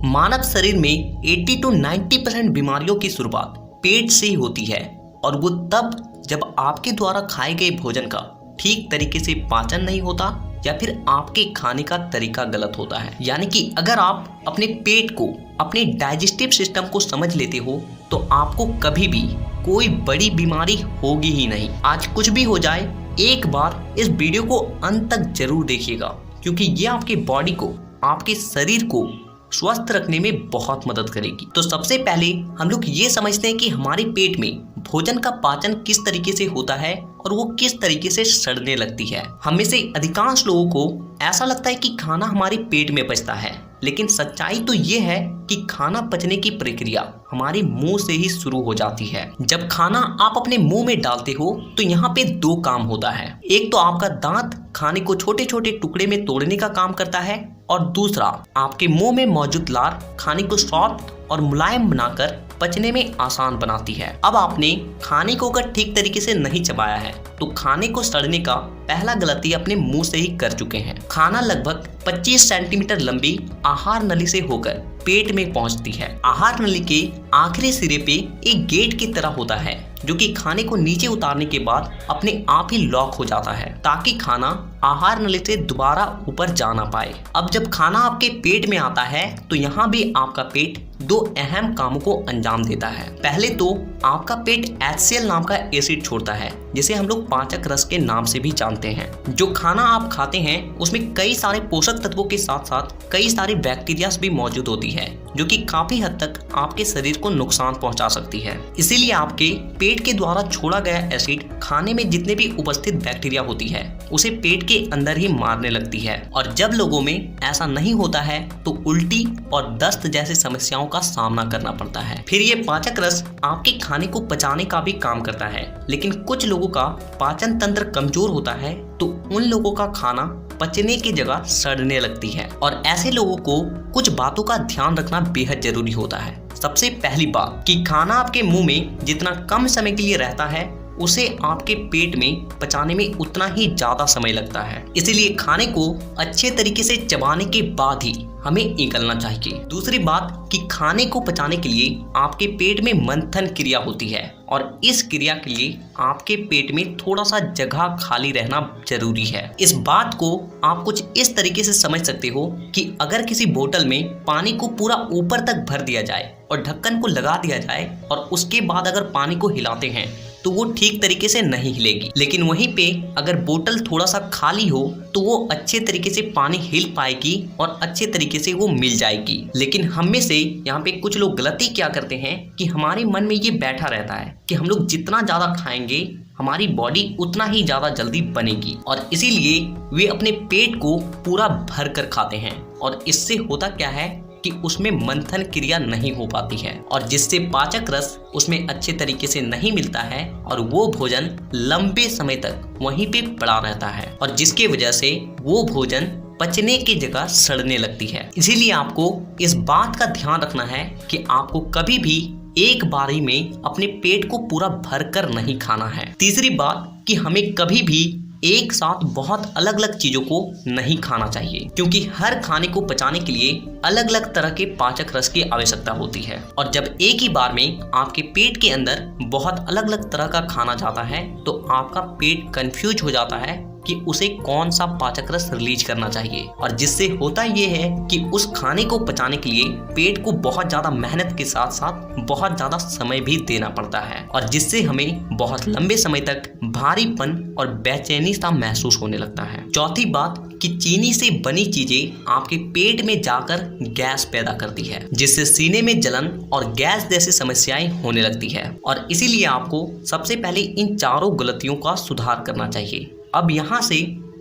मानव शरीर में 80 to 90% बीमारियों की शुरुआत पेट से ही होती है और वो तब जब आपके द्वारा खाए गए भोजन का ठीक तरीके से पाचन नहीं होता या फिर आपके खाने का तरीका गलत होता है। यानी कि अगर आप अपने पेट को, अपने डाइजेस्टिव सिस्टम को समझ लेते हो तो आपको कभी भी कोई बड़ी बीमारी होगी ही नहीं। आज कुछ भी हो जाए, एक बार इस वीडियो को अंत तक जरूर देखिएगा क्योंकि ये आपके बॉडी को, आपके शरीर को स्वस्थ रखने में बहुत मदद करेगी। तो सबसे पहले हम लोग ये समझते हैं कि हमारे पेट में भोजन का पाचन किस तरीके से होता है और वो किस तरीके से सड़ने लगती है। हम में से अधिकांश लोगों को ऐसा लगता है कि खाना हमारे पेट में पचता है, लेकिन सच्चाई तो ये है कि खाना पचने की प्रक्रिया हमारे मुंह से ही शुरू हो जाती है। जब खाना आप अपने मुंह में डालते हो तो यहाँ पे दो काम होता है। एक तो आपका दांत खाने को छोटे छोटे टुकड़े में तोड़ने का काम करता है और दूसरा आपके मुंह में मौजूद लार खाने को सॉफ्ट और मुलायम बनाकर पचने में आसान बनाती है। अब आपने खाने को अगर ठीक तरीके से नहीं चबाया है तो खाने को सड़ने का पहला गलती अपने मुंह से ही कर चुके हैं। खाना लगभग 25 सेंटीमीटर लंबी आहार नली से होकर पेट में पहुंचती है। आहार नली के आखिरी सिरे पे एक गेट की तरह होता है जो कि खाने को नीचे उतारने के बाद अपने आप ही लॉक हो जाता है ताकि खाना आहार नली से दोबारा ऊपर जा ना पाए। अब जब खाना आपके पेट में आता है तो यहाँ भी आपका पेट दो अहम कामों को अंजाम देता है। पहले तो आपका पेट HCl नाम का एसिड छोड़ता है जिसे हम लोग पाचक रस के नाम से भी जानते हैं। जो खाना आप खाते हैं उसमें कई सारे पोषक तत्वों के साथ साथ कई सारे बैक्टीरियाज भी मौजूद होती है जो कि काफी हद तक आपके शरीर को नुकसान पहुंचा सकती है। इसीलिए आपके पेट के द्वारा छोड़ा गया एसिड खाने में जितने भी उपस्थित बैक्टीरिया होती है उसे पेट के अंदर ही मारने लगती है। और जब लोगों में ऐसा नहीं होता है तो उल्टी और दस्त जैसी समस्याओं का सामना करना पड़ता है। फिर ये पाचक रस आपके खाने को पचाने का भी काम करता है, लेकिन कुछ लोगों का पाचन तंत्र कमजोर होता है तो उन लोगों का खाना पचने की जगह सड़ने लगती है। और ऐसे लोगों को कुछ बातों का ध्यान रखना बेहद जरूरी होता है। सबसे पहली बात कि खाना आपके मुंह में जितना कम समय के लिए रहता है उसे आपके पेट में पचाने में उतना ही ज्यादा समय लगता है। इसीलिए खाने को अच्छे तरीके से चबाने के बाद ही हमें निगलना चाहिए। दूसरी बात कि खाने को पचाने के लिए आपके पेट में मंथन क्रिया होती है और इस क्रिया के लिए आपके पेट में थोड़ा सा जगह खाली रहना जरूरी है। इस बात को आप कुछ इस तरीके से समझ सकते हो कि अगर किसी बोतल में पानी को पूरा ऊपर तक भर दिया जाए और ढक्कन को लगा दिया जाए और उसके बाद अगर पानी को हिलाते हैं तो वो ठीक तरीके से नहीं हिलेगी, लेकिन वहीं पे अगर बोतल थोड़ा सा खाली हो तो वो अच्छे तरीके से पानी हिल पाएगी और अच्छे तरीके से वो मिल जाएगी। लेकिन हम में से यहाँ पे कुछ लोग गलती क्या करते हैं कि हमारे मन में ये बैठा रहता है कि हम लोग जितना ज्यादा खाएंगे हमारी बॉडी उतना ही ज्यादा जल्दी बनेगी और इसीलिए वे अपने पेट को पूरा भर कर खाते हैं। और इससे होता क्या है कि उसमें मंथन क्रिया नहीं हो पाती है और जिससे पाचक रस उसमें अच्छे तरीके से नहीं मिलता है और वो भोजन लंबे समय तक वहीं पे पड़ा रहता है और जिसकी वजह से वो भोजन पचने की जगह सड़ने लगती है। इसीलिए आपको इस बात का ध्यान रखना है कि आपको कभी भी एक बारी में अपने पेट को पूरा भर कर नहीं खाना है। तीसरी बात कि हमें कभी भी एक साथ बहुत अलग अलग चीजों को नहीं खाना चाहिए क्योंकि हर खाने को पचाने के लिए अलग अलग तरह के पाचक रस की आवश्यकता होती है। और जब एक ही बार में आपके पेट के अंदर बहुत अलग अलग तरह का खाना जाता है तो आपका पेट कंफ्यूज हो जाता है कि उसे कौन सा पाचक रस रिलीज करना चाहिए। और जिससे होता ये है कि उस खाने को पचाने के लिए पेट को बहुत ज्यादा मेहनत के साथ साथ बहुत ज्यादा समय भी देना पड़ता है और जिससे हमें बहुत लंबे समय तक भारीपन और बेचैनी सा महसूस होने लगता है। चौथी बात कि चीनी से बनी चीजें आपके पेट में जाकर गैस पैदा करती है जिससे सीने में जलन और गैस जैसी समस्याएं होने लगती है। और इसीलिए आपको सबसे पहले इन चारों गलतियों का सुधार करना चाहिए। अब यहाँ से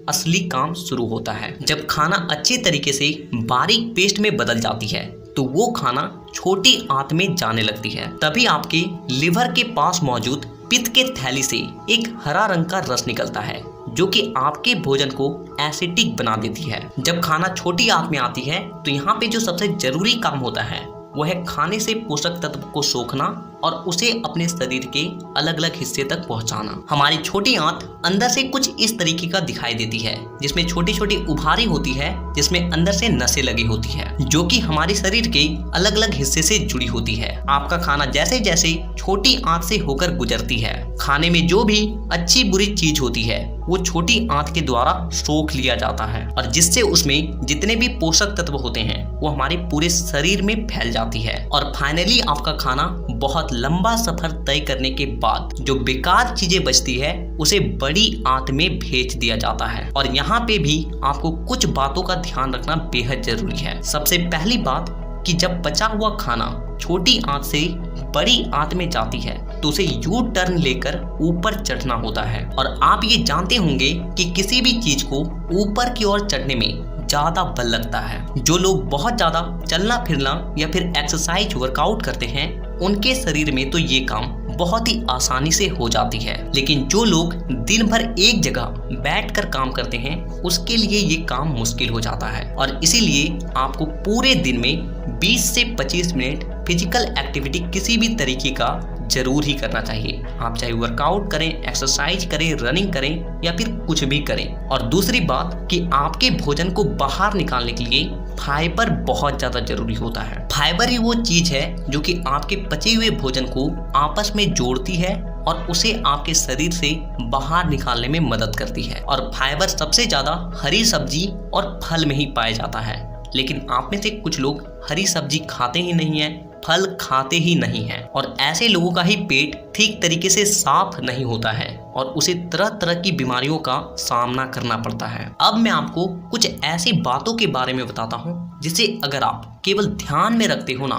असली काम शुरू होता है। जब खाना अच्छे तरीके से बारीक पेस्ट में बदल जाती है तो वो खाना छोटी आंत में जाने लगती है। तभी आपके लिवर के पास मौजूद पित्त के थैली से एक हरा रंग का रस निकलता है जो कि आपके भोजन को एसिडिक बना देती है। जब खाना छोटी आंत में आती है तो यहाँ पे जो सबसे जरूरी काम होता है वो है खाने से पोषक तत्व को सोखना और उसे अपने शरीर के अलग अलग हिस्से तक पहुंचाना। हमारी छोटी आंत अंदर से कुछ इस तरीके का दिखाई देती है, जिसमें छोटी छोटी उभारी होती है, जिसमें अंदर से नसें लगी होती है, जो कि हमारे शरीर के अलग अलग हिस्से से जुड़ी होती है। आपका खाना जैसे जैसे छोटी आंत से होकर गुजरती है, खाने में जो भी अच्छी बुरी चीज होती है वो छोटी आंत के द्वारा सोख लिया जाता है, और जिससे उसमें जितने भी पोषक तत्व होते हैं वो हमारे पूरे शरीर में फैल जाती है। और फाइनली आपका खाना बहुत लंबा सफर तय करने के बाद जो बेकार चीजें बचती है उसे बड़ी आंत में भेज दिया जाता है। और यहाँ पे भी आपको कुछ बातों का ध्यान रखना बेहद जरूरी है। सबसे पहली बात कि जब बचा हुआ खाना छोटी आंत से बड़ी आंत में जाती है तो उसे यू टर्न लेकर ऊपर चढ़ना होता है। और आप ये जानते होंगे कि किसी भी चीज को ऊपर की ओर चढ़ने में ज्यादा बल लगता है। जो लोग बहुत ज्यादा चलना फिरना या फिर एक्सरसाइज वर्कआउट करते हैं उनके शरीर में तो ये काम बहुत ही आसानी से हो जाती है, लेकिन जो लोग दिन भर एक जगह बैठकर काम करते हैं उसके लिए ये काम मुश्किल हो जाता है। और इसीलिए आपको पूरे दिन में 20 से 25 मिनट फिजिकल एक्टिविटी किसी भी तरीके का जरूर ही करना चाहिए। आप चाहे वर्कआउट करें, एक्सरसाइज करें, रनिंग करें या फिर कुछ भी करें। और दूसरी बात कि आपके भोजन को बाहर निकालने के लिए फाइबर बहुत ज्यादा जरूरी होता है। फाइबर ही वो चीज है जो कि आपके पचे हुए भोजन को आपस में जोड़ती है और उसे आपके शरीर से बाहर निकालने में मदद करती है। और फाइबर सबसे ज्यादा हरी सब्जी और फल में ही पाया जाता है, लेकिन आप में से कुछ लोग हरी सब्जी खाते ही नहीं है, फल खाते ही नहीं है, और ऐसे लोगों का ही पेट ठीक तरीके से साफ नहीं होता है और उसे तरह तरह की बीमारियों का सामना करना पड़ता है। अब मैं आपको कुछ ऐसी बातों के बारे में बताता हूँ जिसे अगर आप केवल ध्यान में रखते हो ना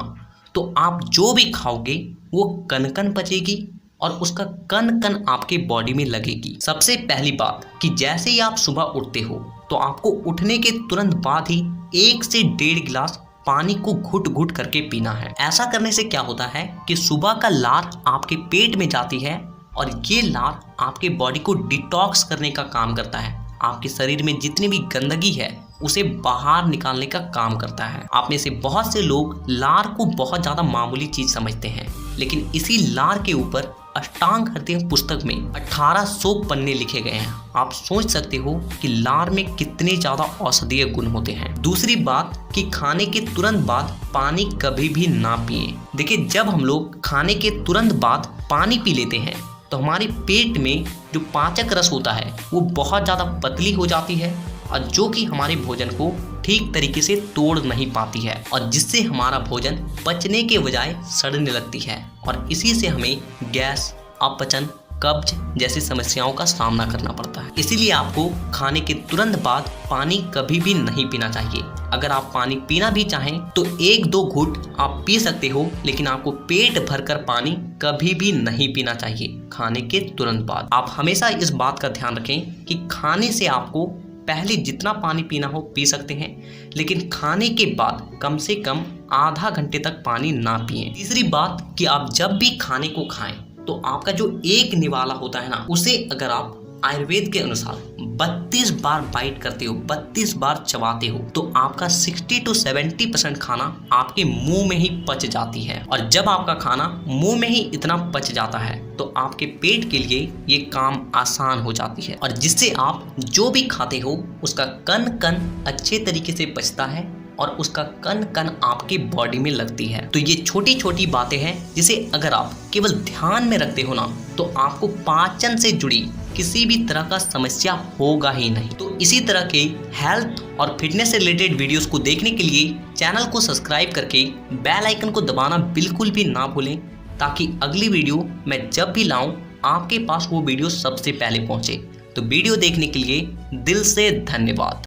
तो आप जो भी खाओगे वो कन कन पचेगी और उसका कन कन आपके बॉडी में लगेगी। सबसे पहली बात कि जैसे ही आप सुबह उठते हो तो आपको उठने के तुरंत बाद ही 1 से 1.5 गिलास पानी को घुट घुट करके पीना है। ऐसा करने से क्या होता है कि सुबह का लार आपके पेट में जाती है और ये लार आपके बॉडी को डिटॉक्स करने का काम करता है। आपके शरीर में जितनी भी गंदगी है उसे बाहर निकालने का काम करता है। आप में से बहुत से लोग लार को बहुत ज़्यादा मामूली चीज़ समझते हैं, लेकिन इसी लार के ऊपर अष्टांग हृदय पुस्तक में 1800 पन्ने लिखे गए हैं। आप सोच सकते हो कि लार में कितने ज़्यादा औषधीय गुण होते हैं। दूसरी बात कि खाने के तुरंत बाद पानी कभी भी ना पिए। देखिए, जब हम लोग खाने के तुरंत बाद पानी पी लेते हैं तो हमारे पेट में जो पाचक रस होता है वो बहुत ज़्यादा पतली हो जाती है और जो कि हमारे भोजन को ठीक तरीके से तोड़ नहीं पाती है, और जिससे हमारा भोजन पचने के बजाय सड़ने लगती है और इसी से हमें गैस, अपचन, कब्ज जैसी समस्याओं का सामना करना पड़ता है। इसीलिए आपको खाने के तुरंत बाद पानी कभी भी नहीं पीना चाहिए। अगर आप पानी पीना भी चाहें तो 1-2 घूंट आप पी सकते हो, लेकिन आपको पेट भरकर पानी कभी भी नहीं पीना चाहिए खाने के तुरंत बाद। आप हमेशा इस बात का ध्यान रखें कि खाने से आपको पहले जितना पानी पीना हो पी सकते हैं, लेकिन खाने के बाद कम से कम आधा घंटे तक पानी ना पिएं। तीसरी बात कि आप जब भी खाने को खाएं तो आपका जो एक निवाला होता है ना, उसे अगर आप आयुर्वेद के अनुसार 32 बार बाइट करते हो, 32 बार चबाते हो, तो आपका 60 to 70% खाना आपके मुंह में ही पच जाती है। और जब आपका खाना मुंह में ही इतना पच जाता है तो आपके पेट के लिए ये काम आसान हो जाती है, और जिससे आप जो भी खाते हो उसका कण कण अच्छे तरीके से पचता है और उसका कण कण आपकी बॉडी में लगती है। तो ये छोटी छोटी बातें हैं जिसे अगर आप केवल ध्यान में रखते हो ना तो आपको पाचन से जुड़ी किसी भी तरह का समस्या होगा ही नहीं। तो इसी तरह के हेल्थ और फिटनेस से रिलेटेड वीडियोस को देखने के लिए चैनल को सब्सक्राइब करके बेल आइकन को दबाना बिल्कुल भी ना भूलें, ताकि अगली वीडियो मैं जब भी लाऊं आपके पास वो वीडियो सबसे पहले पहुंचे। तो वीडियो देखने के लिए दिल से धन्यवाद।